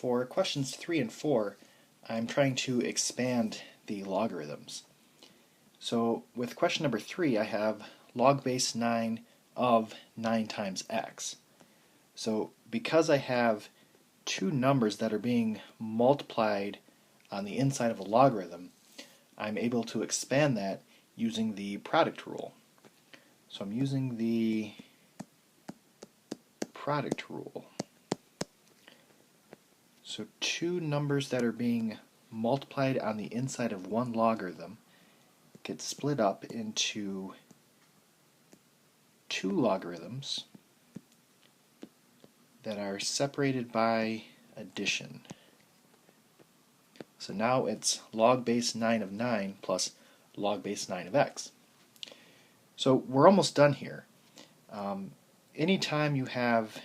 For questions 3 and 4, I'm trying to expand the logarithms. So with question number 3, I have log base 9 of 9 times x. So because I have two numbers that are being multiplied on the inside of a logarithm, I'm able to expand that using the product rule. So I'm using the product rule. So two numbers that are being multiplied on the inside of one logarithm get split up into two logarithms that are separated by addition. So now it's log base 9 of 9 plus log base 9 of x. So we're almost done here. Anytime you have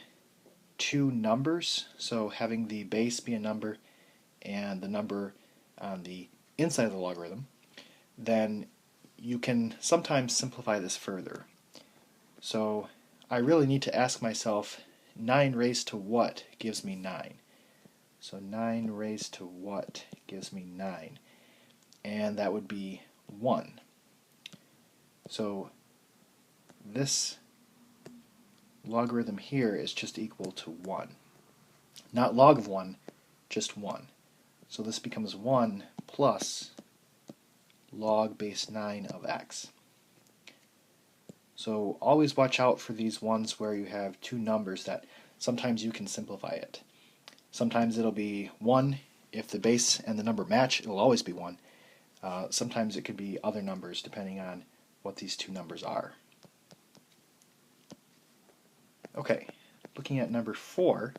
two numbers, so having the base be a number and the number on the inside of the logarithm, then you can sometimes simplify this further. So I really need to ask myself, 9 raised to what gives me 9? So 9 raised to what gives me 9? And that would be 1. So this logarithm here is just equal to 1. Not log of 1, just 1. So this becomes 1 plus log base 9 of x. So always watch out for these ones where you have two numbers that sometimes you can simplify it. Sometimes it'll be 1. If the base and the number match, it'll always be 1. Sometimes it could be other numbers depending on what these two numbers are. Okay, looking at number 4,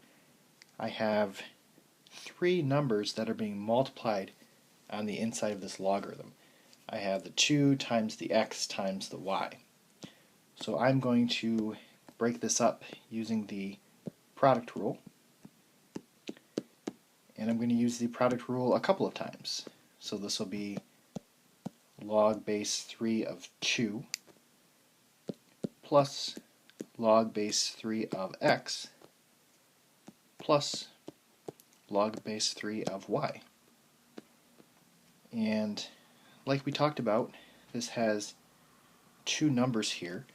I have three numbers that are being multiplied on the inside of this logarithm. I have the 2 times the x times the y. So I'm going to break this up using the product rule. And I'm going to use the product rule a couple of times. So this will be log base 3 of 2 plus log base 3 of x plus log base 3 of y. And like we talked about, this has two numbers here,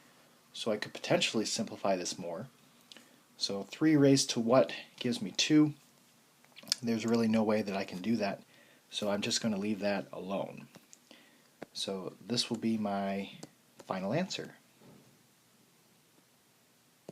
so I could potentially simplify this more. So 3 raised to what gives me 2. There's really no way that I can do that, so I'm just going to leave that alone. So this will be my final answer.